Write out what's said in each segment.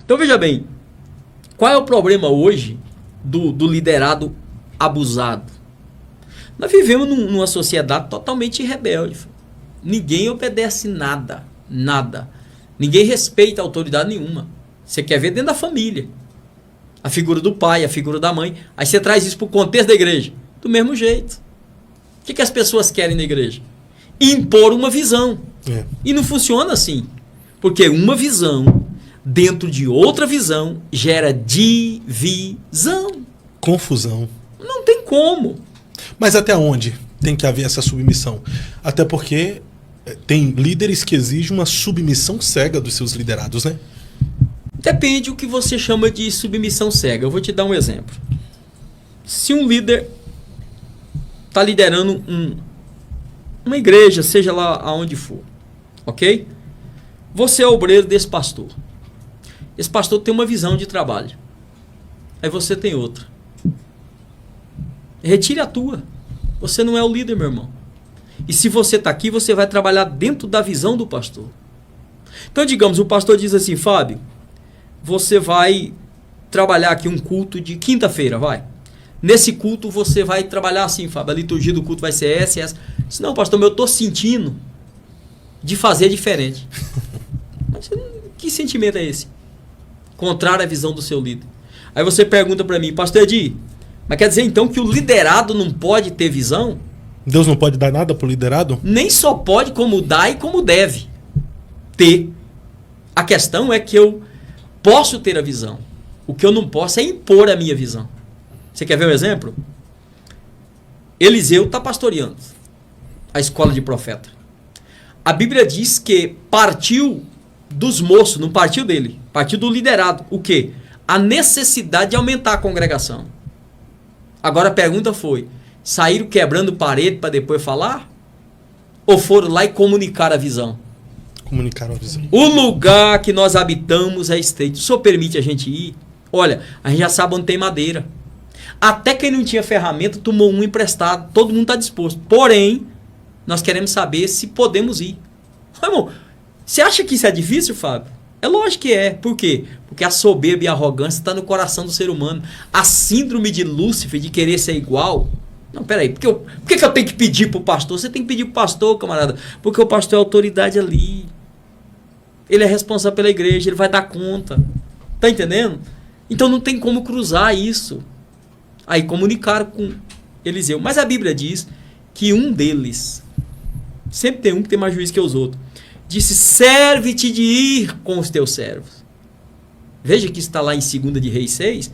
Então veja bem, qual é o problema hoje do liderado abusado? Nós vivemos numa sociedade totalmente rebelde. Ninguém obedece nada. Ninguém respeita autoridade nenhuma. Você quer ver dentro da família. A figura do pai, a figura da mãe. Aí você traz isso para o contexto da igreja. Do mesmo jeito. O que as pessoas querem na igreja? Impor uma visão. E não funciona assim. Porque uma visão dentro de outra visão gera divisão. Confusão. Não tem como. Mas até onde tem que haver essa submissão? Até porque tem líderes que exigem uma submissão cega dos seus liderados, né? Depende do que você chama de submissão cega. Eu vou te dar um exemplo. Se um líder está liderando uma igreja, seja lá aonde for, ok? Você é obreiro desse pastor. Esse pastor tem uma visão de trabalho. Aí você tem outra. Retire a tua. Você não é o líder, meu irmão. E se você está aqui, você vai trabalhar dentro da visão do pastor. Então, digamos, o pastor diz assim, Fábio, você vai trabalhar aqui um culto de quinta-feira, vai. Nesse culto você vai trabalhar assim, Fábio, a liturgia do culto vai ser essa. Não, pastor, mas eu estou sentindo de fazer diferente. Mas que sentimento é esse? Contrário à visão do seu líder. Aí você pergunta para mim, pastor Edi, mas quer dizer então que o liderado não pode ter visão? Deus não pode dar nada para o liderado? Nem só pode, como dá e como deve ter. A questão é que eu posso ter a visão. O que eu não posso é impor a minha visão. Você quer ver um exemplo? Eliseu está pastoreando a escola de profeta. A Bíblia diz que partiu dos moços, não partiu dele, partiu do liderado. O quê? A necessidade de aumentar a congregação. Agora a pergunta foi, saíram quebrando parede para depois falar? Ou foram lá e comunicaram a visão? Comunicaram a visão. O lugar que nós habitamos é estreito. O senhor permite a gente ir? Olha, a gente já sabe onde tem madeira. Até quem não tinha ferramenta tomou um emprestado. Todo mundo está disposto. Porém, nós queremos saber se podemos ir. Irmão, você acha que isso é difícil, Fábio? É lógico que é. Por quê? Porque a soberba e a arrogância está no coração do ser humano. A síndrome de Lúcifer, de querer ser igual. Não, peraí. Por que eu tenho que pedir para o pastor? Você tem que pedir para o pastor, camarada. Porque o pastor é a autoridade ali. Ele é responsável pela igreja. Ele vai dar conta. Tá entendendo? Então não tem como cruzar isso. Aí comunicaram com Eliseu. Mas a Bíblia diz que um deles, sempre tem um que tem mais juízo que os outros, disse, serve-te de ir com os teus servos. Veja que está lá em 2 de Reis 6.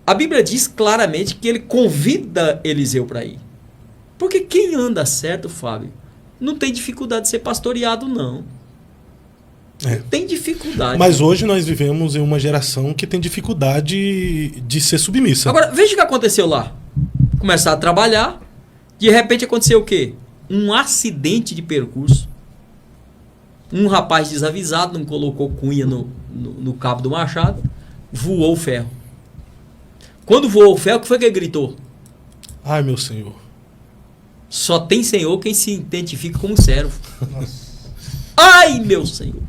A Bíblia diz claramente que ele convida Eliseu para ir. Porque quem anda certo, Fábio, não tem dificuldade de ser pastoreado, não. Não tem dificuldade. Mas hoje nós vivemos em uma geração que tem dificuldade de ser submissa. Agora, veja o que aconteceu lá. Começaram a trabalhar, de repente aconteceu o quê? Um acidente de percurso. Um rapaz desavisado, não colocou cunha no cabo do machado, voou o ferro. Quando voou o ferro, o que foi que ele gritou? Ai, meu Senhor. Só tem Senhor quem se identifica como servo. Ai, meu Senhor.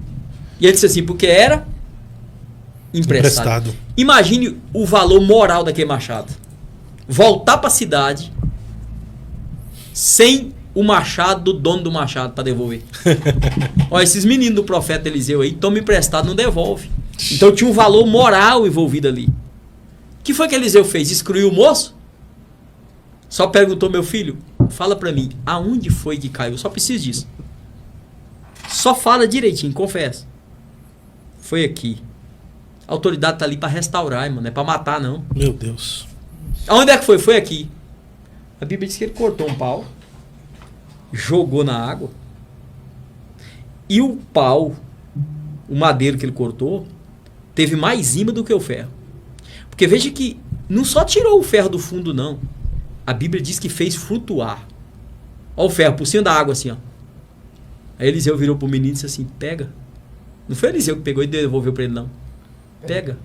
E ele disse assim, porque era emprestado. Imagine o valor moral daquele machado. Voltar para a cidade sem o machado do dono do machado para devolver. Olha, esses meninos do profeta Eliseu aí, toma emprestado, não devolve. Então tinha um valor moral envolvido ali. O que foi que Eliseu fez? Excluiu o moço? Só perguntou, meu filho, fala para mim, aonde foi que caiu? Só preciso disso. Só fala direitinho, confessa. Foi aqui. A autoridade tá ali para restaurar, mano, não é para matar, não. Meu Deus. Aonde é que foi? Foi aqui. A Bíblia diz que ele cortou um pau, jogou na água, e o pau, o madeiro que ele cortou, teve mais ímã do que o ferro. Porque veja que não só tirou o ferro do fundo, não. A Bíblia diz que fez flutuar. Olha o ferro por cima da água assim, ó. Aí Eliseu virou pro menino e disse assim, pega. Não foi Eliseu que pegou e devolveu para ele, não. Pega.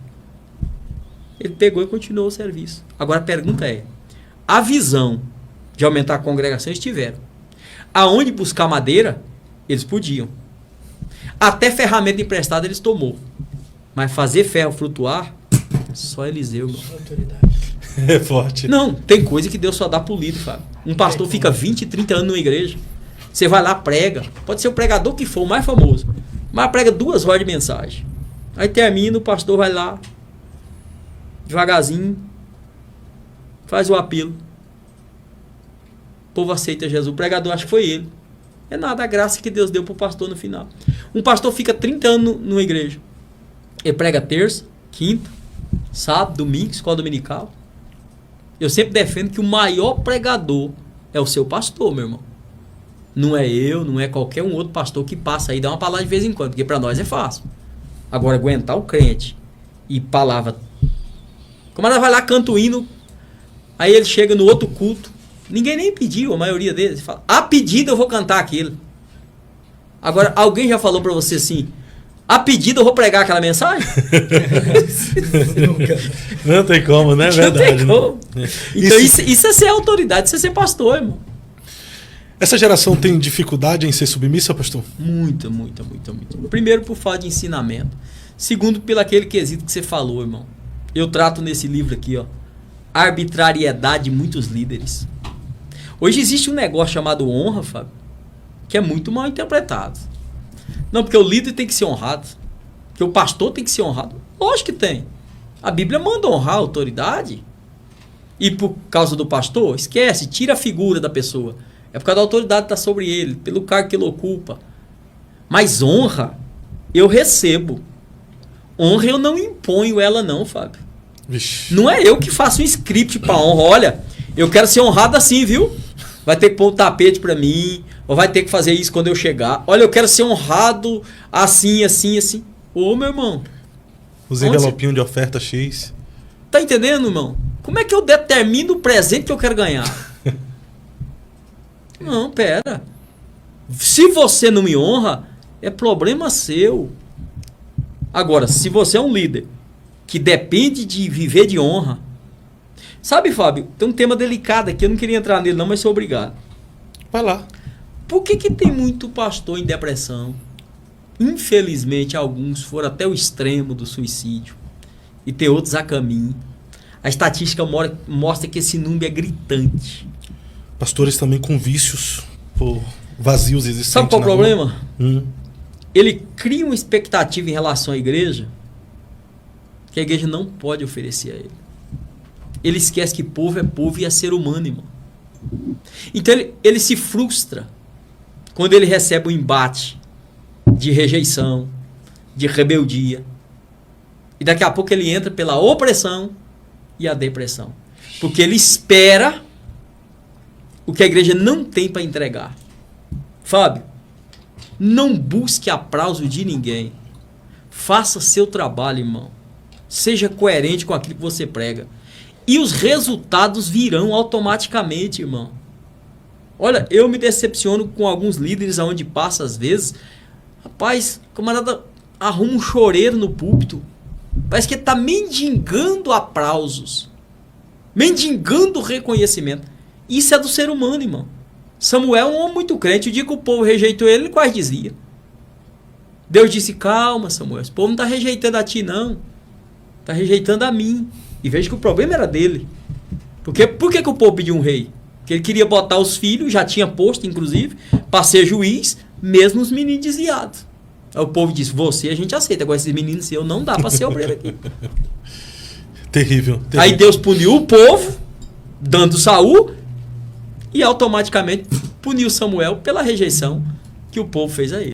Ele pegou e continuou o serviço. Agora a pergunta é, a visão de aumentar a congregação eles tiveram. Aonde buscar madeira, eles podiam. Até ferramenta emprestada eles tomou. Mas fazer ferro flutuar, só Eliseu, irmão. Autoridade. É forte. Não, tem coisa que Deus só dá pro líder, Fábio. Um pastor fica 20, 30 anos numa igreja. Você vai lá, prega. Pode ser o pregador que for, o mais famoso. Mas prega 2 horas de mensagem. Aí termina, o pastor vai lá, devagarzinho, faz o apelo. O povo aceita Jesus. O pregador acha que foi ele. É nada, a graça que Deus deu pro pastor no final. Um pastor fica 30 anos numa igreja. Ele prega terça, quinta, sábado, domingo, escola dominical. Eu sempre defendo que o maior pregador é o seu pastor, meu irmão. Não é eu, não é qualquer um outro pastor que passa aí e dá uma palavra de vez em quando, porque para nós é fácil. Agora, aguentar o crente e palavra... Como ela vai lá, canta o hino, aí ele chega no outro culto, ninguém nem pediu, a maioria deles. Fala, a pedido eu vou cantar aquilo. Agora, alguém já falou para você assim, a pedido eu vou pregar aquela mensagem? Não tem como, né? É verdade. Não tem como. Então isso é ser autoridade, isso é ser pastor, irmão. Essa geração tem dificuldade em ser submissa, pastor? Muita. Primeiro, por falta de ensinamento. Segundo, pelo aquele quesito que você falou, irmão. Eu trato nesse livro aqui, ó, arbitrariedade de muitos líderes. Hoje existe um negócio chamado honra, Fábio, que é muito mal interpretado. Não, porque o líder tem que ser honrado. Porque o pastor tem que ser honrado. Lógico que tem. A Bíblia manda honrar a autoridade. E por causa do pastor, esquece, tira a figura da pessoa. É por causa da autoridade que está sobre ele, pelo cargo que ele ocupa. Mas honra, eu recebo. Honra, eu não imponho ela não, Fábio. Vixe. Não é eu que faço um script para honra. Olha, eu quero ser honrado assim, viu? Vai ter que pôr um tapete para mim, ou vai ter que fazer isso quando eu chegar. Olha, eu quero ser honrado assim. Ô, meu irmão. Os envelopinhos de oferta X. Tá entendendo, irmão? Como é que eu determino o presente que eu quero ganhar? Não, pera. Se você não me honra, é problema seu. Agora, se você é um líder que depende de viver de honra... Sabe, Fábio, tem um tema delicado aqui, eu não queria entrar nele não, mas sou obrigado. Vai lá. Por que tem muito pastor em depressão? Infelizmente, alguns foram até o extremo do suicídio. E tem outros a caminho. A estatística mostra que esse número é gritante. Pastores também com vícios por vazios existentes. Sabe qual é o problema? Rua. Ele cria uma expectativa em relação à igreja que a igreja não pode oferecer a ele. Ele esquece que povo é povo e é ser humano, irmão. Então ele se frustra quando ele recebe um embate de rejeição, de rebeldia. E daqui a pouco ele entra pela opressão e a depressão. Porque ele espera o que a igreja não tem para entregar. Fábio, não busque aplauso de ninguém. Faça seu trabalho, irmão. Seja coerente com aquilo que você prega. E os resultados virão automaticamente, irmão. Olha, eu me decepciono com alguns líderes aonde passa às vezes. Rapaz, o camarada arruma um choreiro no púlpito. Parece que ele está mendigando aplausos. Mendigando reconhecimento. Isso é do ser humano, irmão. Samuel é um homem muito crente. O dia que o povo rejeitou ele, ele quase dizia. Deus disse, calma, Samuel. Esse povo não está rejeitando a ti, não. Está rejeitando a mim. E veja que o problema era dele. Por que o povo pediu um rei? Porque ele queria botar os filhos, já tinha posto, inclusive, para ser juiz, mesmo os meninos desviados. Aí o povo disse, você a gente aceita. Agora esses meninos seus não dá para ser obreiro aqui. Terrível. Aí Deus puniu o povo, dando Saul, e automaticamente puniu Samuel pela rejeição que o povo fez a ele.